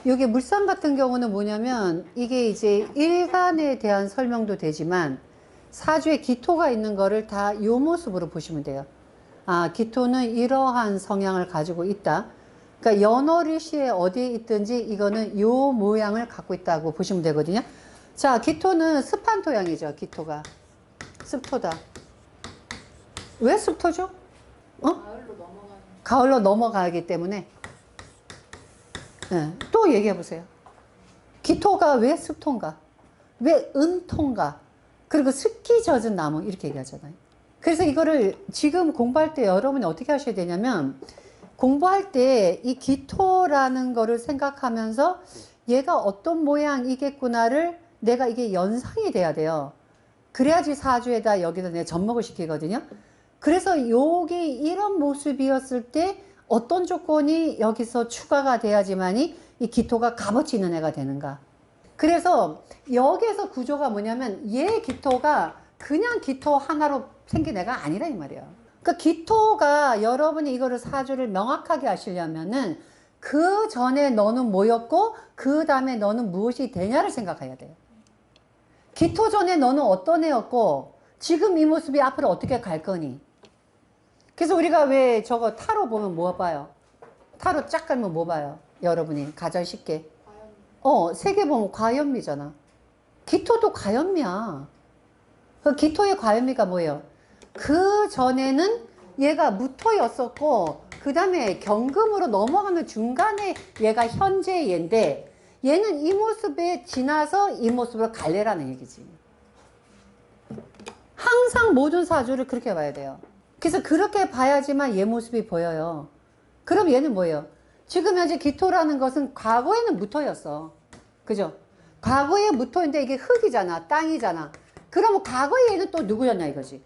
여기 물상 같은 경우는 뭐냐면 이게 이제 일간에 대한 설명도 되지만 사주에 기토가 있는 거를 다 요 모습으로 보시면 돼요. 아, 기토는 이러한 성향을 가지고 있다. 그러니까 연월일시에 어디에 있든지 이거는 요 모양을 갖고 있다고 보시면 되거든요. 자, 기토는 습한 토양이죠. 기토가 습토다. 왜 습토죠? 가을로 넘어가기 때문에. 네, 또 얘기해 보세요. 기토가 왜 습토인가? 왜 은토인가? 그리고 습기 젖은 나무 이렇게 얘기하잖아요. 그래서 이거를 지금 공부할 때 여러분이 어떻게 하셔야 되냐면 공부할 때 이 기토라는 거를 생각하면서 얘가 어떤 모양이겠구나를 내가 이게 연상이 돼야 돼요. 그래야지 사주에다 여기다 내가 접목을 시키거든요. 그래서 여기 이런 모습이었을 때 어떤 조건이 여기서 추가가 돼야지만이 이 기토가 값어치 있는 애가 되는가. 그래서 여기에서 구조가 뭐냐면 얘 기토가 그냥 기토 하나로 생긴 애가 아니라 이 말이에요. 그러니까 기토가 여러분이 이거를 사주를 명확하게 하시려면은 그 전에 너는 뭐였고 그 다음에 너는 무엇이 되냐를 생각해야 돼요. 기토 전에 너는 어떤 애였고 지금 이 모습이 앞으로 어떻게 갈 거니. 그래서 우리가 왜 저거 타로 보면 뭐 봐요? 타로 쫙 깔면 뭐 봐요? 여러분이 가장 쉽게. 세 개 보면 과연미잖아. 기토도 과연미야. 그 기토의 과연미가 뭐예요? 그 전에는 얘가 무토였었고 그 다음에 경금으로 넘어가는 중간에 얘가 현재 얘인데 얘는 이 모습에 지나서 이 모습으로 갈래라는 얘기지. 항상 모든 사주를 그렇게 봐야 돼요. 그래서 그렇게 봐야지만 얘 모습이 보여요. 그럼 얘는 뭐예요? 지금 현재 기토라는 것은 과거에는 무토였어. 그죠? 과거에 무토인데 이게 흙이잖아. 땅이잖아. 그러면 과거에 얘는 또 누구였냐 이거지.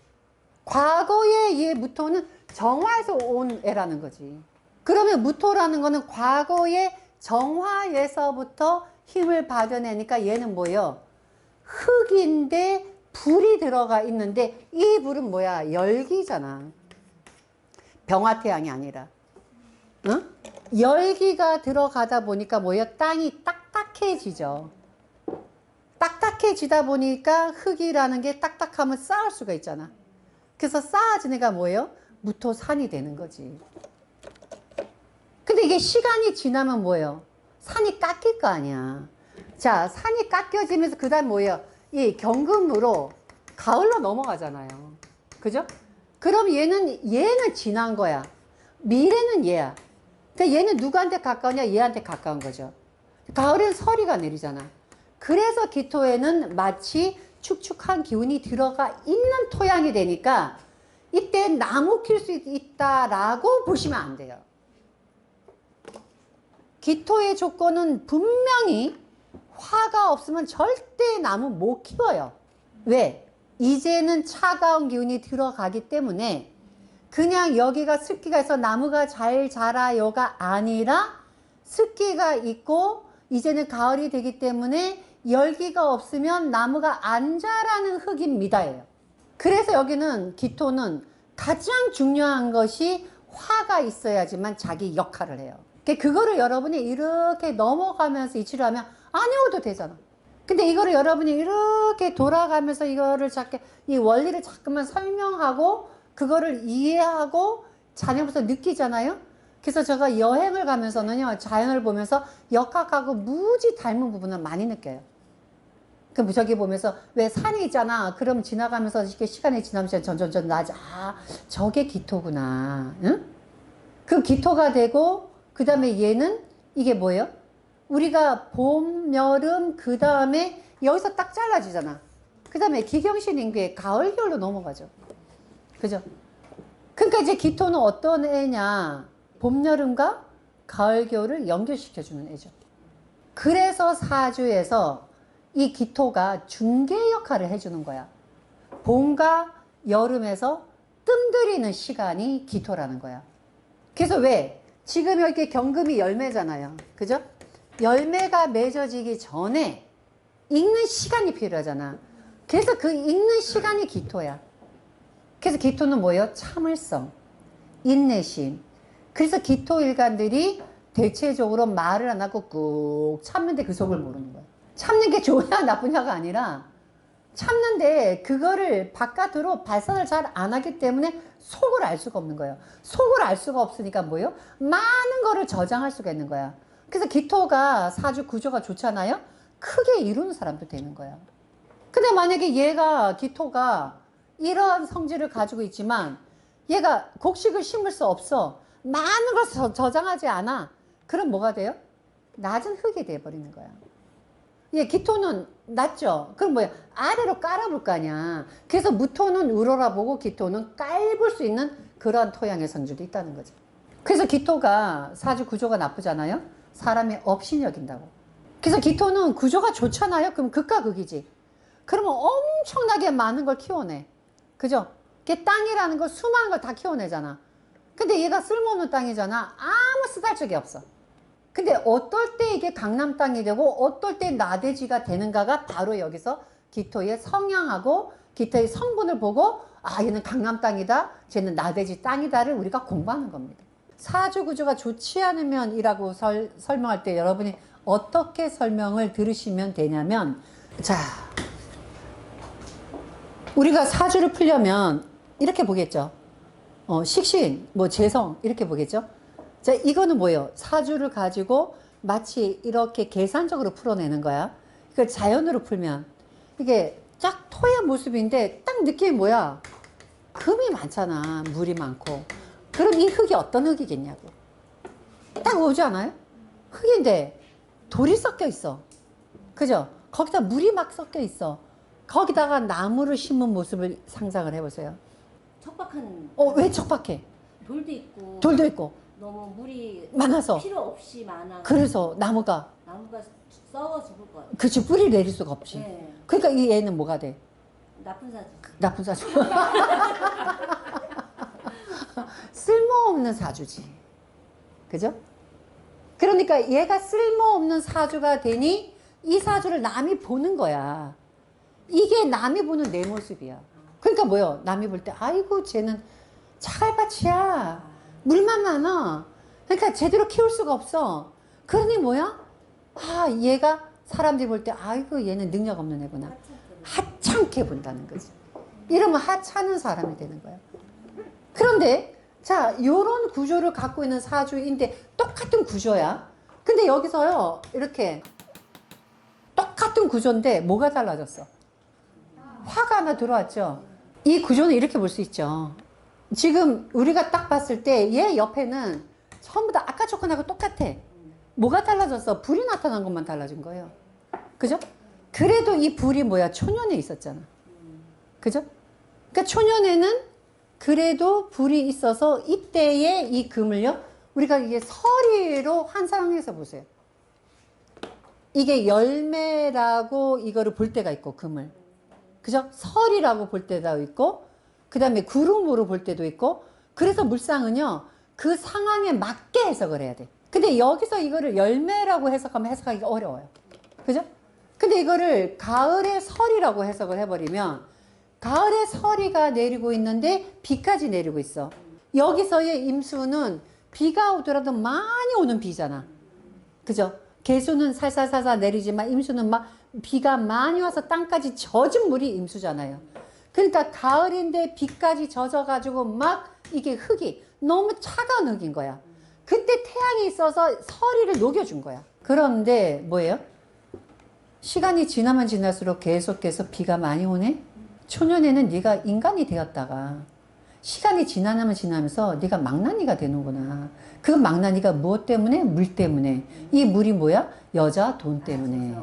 과거에 얘 무토는 정화에서 온 애라는 거지. 그러면 무토라는 거는 과거에 정화에서부터 힘을 받아내니까 얘는 뭐예요? 흙인데 불이 들어가 있는데 이 불은 뭐야? 열기잖아. 병화태양이 아니라. 응? 열기가 들어가다 보니까 뭐예요? 땅이 딱딱해지죠. 딱딱해지다 보니까 흙이라는 게 딱딱하면 쌓을 수가 있잖아. 그래서 쌓아진 애가 뭐예요? 무토산이 되는 거지. 근데 이게 시간이 지나면 뭐예요? 산이 깎일 거 아니야. 자, 산이 깎여지면서 그 다음 뭐예요? 이 경금으로 가을로 넘어가잖아요. 그죠? 그럼 얘는 지난 거야. 미래는 얘야. 그러니까 얘는 누구한테 가까우냐? 얘한테 가까운 거죠. 가을엔 서리가 내리잖아. 그래서 기토에는 마치 축축한 기운이 들어가 있는 토양이 되니까 이때 나무 킬 수 있다라고 보시면 안 돼요. 기토의 조건은 분명히 화가 없으면 절대 나무 못 키워요. 왜? 이제는 차가운 기운이 들어가기 때문에 그냥 여기가 습기가 있어 나무가 잘 자라요가 아니라 습기가 있고 이제는 가을이 되기 때문에 열기가 없으면 나무가 안 자라는 흙입니다예요. 그래서 여기는 기토는 가장 중요한 것이 화가 있어야지만 자기 역할을 해요. 그거를 여러분이 이렇게 넘어가면서 이치를 하면 안 외워도 되잖아. 근데 이거를 여러분이 이렇게 돌아가면서 이거를 이 원리를 자꾸만 설명하고 그거를 이해하고 자녀부터 느끼잖아요. 그래서 제가 여행을 가면서는요, 자연을 보면서 역학하고 무지 닮은 부분을 많이 느껴요. 그 저기 보면서 왜 산이 있잖아. 그럼 지나가면서 이렇게 시간이 지나면서 점점점 나지. 아, 저게 기토구나. 응? 그 기토가 되고 그 다음에 얘는 이게 뭐예요? 우리가 봄, 여름 그 다음에 여기서 딱 잘라지잖아. 그 다음에 기경신 인구의 가을 겨울로 넘어가죠. 그죠? 그러니까 이제 기토는 어떤 애냐? 봄, 여름과 가을, 겨울을 연결시켜주는 애죠. 그래서 사주에서 이 기토가 중개 역할을 해주는 거야. 봄과 여름에서 뜸들이는 시간이 기토라는 거야. 그래서 왜? 지금 이렇게 경금이 열매잖아요. 그죠? 열매가 맺어지기 전에 익는 시간이 필요하잖아. 그래서 그 익는 시간이 기토야. 그래서 기토는 뭐예요? 참을성, 인내심. 그래서 기토 일간들이 대체적으로 말을 안 하고 꾹 참는데 그 속을 모르는 거야. 참는 게 좋으냐 나쁘냐가 아니라 참는데 그거를 바깥으로 발산을 잘 안 하기 때문에 속을 알 수가 없는 거예요. 속을 알 수가 없으니까 뭐예요? 많은 거를 저장할 수가 있는 거야. 그래서 기토가 사주 구조가 좋잖아요. 크게 이루는 사람도 되는 거야. 근데 만약에 얘가 기토가 이러한 성질을 가지고 있지만 얘가 곡식을 심을 수 없어. 많은 걸 저장하지 않아. 그럼 뭐가 돼요? 낮은 흙이 돼버리는 거야. 예, 기토는 낮죠? 그럼 뭐야? 아래로 깔아볼 거 아니야. 그래서 무토는 우러러보고 기토는 깔볼 수 있는 그런 토양의 성질도 있다는 거죠. 그래서 기토가 사주 구조가 나쁘잖아요? 사람이 업신 여긴다고. 그래서 기토는 구조가 좋잖아요? 그럼 극과 극이지. 그러면 엄청나게 많은 걸 키워내. 그죠? 걔 땅이라는 거 수많은 걸 다 키워내잖아. 근데 얘가 쓸모없는 땅이잖아. 아무 쓰잘적이 없어. 근데 어떨 때 이게 강남 땅이 되고 어떨 때 나대지가 되는가가 바로 여기서 기토의 성향하고 기토의 성분을 보고 아 얘는 강남 땅이다 쟤는 나대지 땅이다를 우리가 공부하는 겁니다. 사주 구조가 좋지 않으면 이라고 설명할 때 여러분이 어떻게 설명을 들으시면 되냐면 자 우리가 사주를 풀려면 이렇게 보겠죠. 식신, 뭐 재성 이렇게 보겠죠. 자, 이거는 뭐예요? 사주를 가지고 마치 이렇게 계산적으로 풀어내는 거야. 그걸 자연으로 풀면 이게 딱 토의 모습인데 딱 느낌이 뭐야? 금이 많잖아. 물이 많고. 그럼 이 흙이 어떤 흙이겠냐고. 딱 오지 않아요? 흙인데 돌이 섞여 있어. 그죠? 거기다 물이 막 섞여 있어. 거기다가 나무를 심은 모습을 상상을 해보세요. 척박한. 왜 척박해? 돌도 있고. 돌도 있고. 너무 물이 많아서. 필요 없이 많아. 그래서 나무가 썩어 죽을 거야. 그치, 뿌리 내릴 수가 없지. 네. 그러니까 이 애는 뭐가 돼? 나쁜 사주. 나쁜 사주. 쓸모없는 사주지. 그죠? 그러니까 얘가 쓸모없는 사주가 되니 이 사주를 남이 보는 거야. 이게 남이 보는 내 모습이야. 그러니까 뭐요? 남이 볼 때 아이고 쟤는 차갈밭이야. 물만 많아. 그러니까 제대로 키울 수가 없어. 그러니 뭐야? 아 얘가 사람들이 볼 때 아이고 얘는 능력 없는 애구나. 하찮게 본다는 거지. 이러면 하찮은 사람이 되는 거야. 그런데 자 요런 구조를 갖고 있는 사주인데 똑같은 구조야. 근데 여기서요 이렇게 똑같은 구조인데 뭐가 달라졌어? 화가 하나 들어왔죠. 이 구조는 이렇게 볼 수 있죠. 지금 우리가 딱 봤을 때 얘 옆에는 전부 다 아까 조건하고 똑같아. 뭐가 달라졌어? 불이 나타난 것만 달라진 거예요. 그죠? 그래도 이 불이 뭐야? 초년에 있었잖아. 그죠? 그러니까 초년에는 그래도 불이 있어서 이때에 이 금을요. 우리가 이게 서리로 환상해서 보세요. 이게 열매라고 이거를 볼 때가 있고 금을. 그죠? 설이라고 볼 때도 있고 그 다음에 구름으로 볼 때도 있고 그래서 물상은요 그 상황에 맞게 해석을 해야 돼. 근데 여기서 이거를 열매라고 해석하면 해석하기가 어려워요. 그죠? 근데 이거를 가을의 설이라고 해석을 해버리면 가을의 서리가 내리고 있는데 비까지 내리고 있어. 여기서의 임수는 비가 오더라도 많이 오는 비잖아. 그죠? 개수는 살살살살 내리지만 임수는 막 비가 많이 와서 땅까지 젖은 물이 임수잖아요. 그러니까 가을인데 비까지 젖어가지고 막 이게 흙이 너무 차가운 흙인 거야. 그때 태양이 있어서 서리를 녹여준 거야. 그런데 뭐예요? 시간이 지나면 지날수록 계속해서 비가 많이 오네? 초년에는 네가 인간이 되었다가 시간이 지나면서 네가 망나니가 되는구나. 그 망나니가 무엇 때문에? 물 때문에. 이 물이 뭐야? 여자 돈 때문에.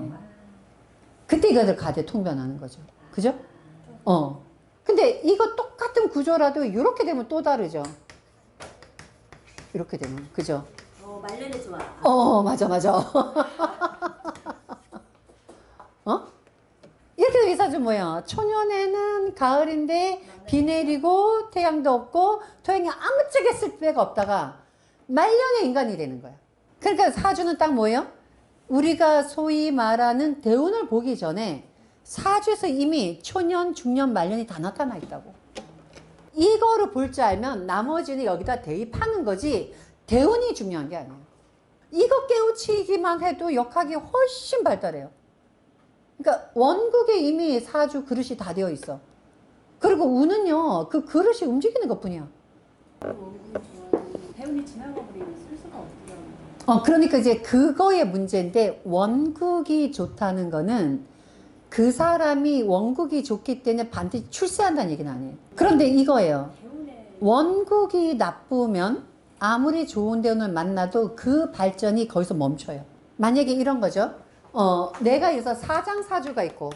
그때 이거들 가대 통변하는 거죠. 그죠? 근데 이거 똑같은 구조라도 이렇게 되면 또 다르죠. 이렇게 되면. 그죠? 말년에 좋아. 맞아. 이렇게 되면 이 사주 뭐야? 초년에는 가을인데 비 내리고 태양도 없고 토양이 아무짝에 쓸 데가 없다가 말년에 인간이 되는 거야. 그러니까 사주는 딱 뭐예요? 우리가 소위 말하는 대운을 보기 전에 사주에서 이미 초년, 중년, 말년이 다 나타나 있다고. 이거를 볼 줄 알면 나머지는 여기다 대입하는 거지 대운이 중요한 게 아니에요. 이거 깨우치기만 해도 역학이 훨씬 발달해요. 그러니까 원국에 이미 사주 그릇이 다 되어 있어. 그리고 운은요, 그 그릇이 움직이는 것 뿐이야. 대운이 지나가 버리면 쓸 수가 없더라고요. 그러니까 이제 그거의 문제인데, 원국이 좋다는 거는 그 사람이 원국이 좋기 때문에 반드시 출세한다는 얘기는 아니에요. 그런데 이거예요. 대운에 원국이 나쁘면 아무리 좋은 대운을 만나도 그 발전이 거기서 멈춰요. 만약에 이런 거죠. 내가 여기서 사장사주가 있고,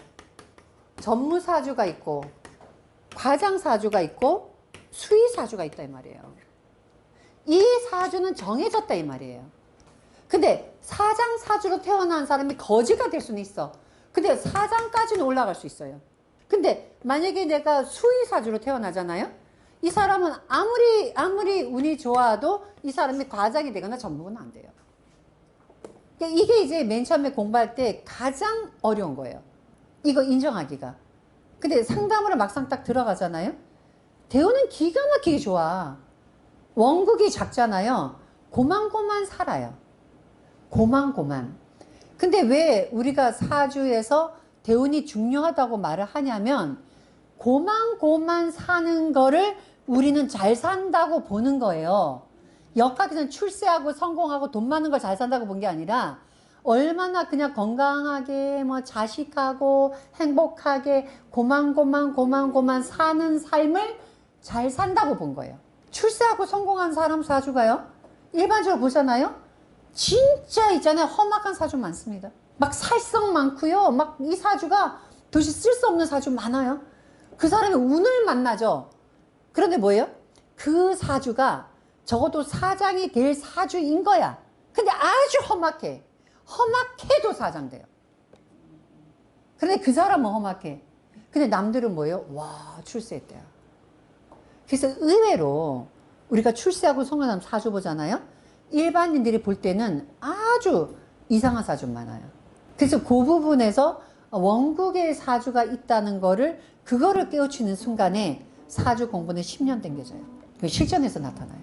전무사주가 있고, 과장사주가 있고, 수의사주가 있다 이 말이에요. 이 사주는 정해졌다 이 말이에요. 근데 사장사주로 태어난 사람이 거지가 될 수는 있어. 근데 사장까지는 올라갈 수 있어요. 근데 만약에 내가 수의사주로 태어나잖아요. 이 사람은 아무리 운이 좋아도 이 사람이 과장이 되거나 전무는 안 돼요. 그러니까 이게 이제 맨 처음에 공부할 때 가장 어려운 거예요. 이거 인정하기가. 근데 상담으로 막상 딱 들어가잖아요. 대우는 기가 막히게 좋아. 원국이 작잖아요. 고만고만 살아요. 고만고만. 근데 왜 우리가 사주에서 대운이 중요하다고 말을 하냐면, 고만고만 사는 거를 우리는 잘 산다고 보는 거예요. 역학에서는 출세하고 성공하고 돈 많은 걸 잘 산다고 본 게 아니라, 얼마나 그냥 건강하게 뭐 자식하고 행복하게 고만고만 사는 삶을 잘 산다고 본 거예요. 출세하고 성공한 사람 사주가요, 일반적으로 보잖아요. 진짜 있잖아요. 험악한 사주 많습니다. 막 살성 많고요. 막 이 사주가 도대체 쓸 수 없는 사주 많아요. 그 사람이 운을 만나죠. 그런데 뭐예요? 그 사주가 적어도 사장이 될 사주인 거야. 근데 아주 험악해. 험악해도 사장 돼요. 그런데 그 사람은 험악해. 근데 남들은 뭐예요? 와, 출세했대요. 그래서 의외로 우리가 출세하고 성공한 사주 보잖아요. 일반인들이 볼 때는 아주 이상한 사주 많아요. 그래서 그 부분에서 원국의 사주가 있다는 거를, 그거를 깨우치는 순간에 사주 공부는 10년 당겨져요. 실전에서 나타나요.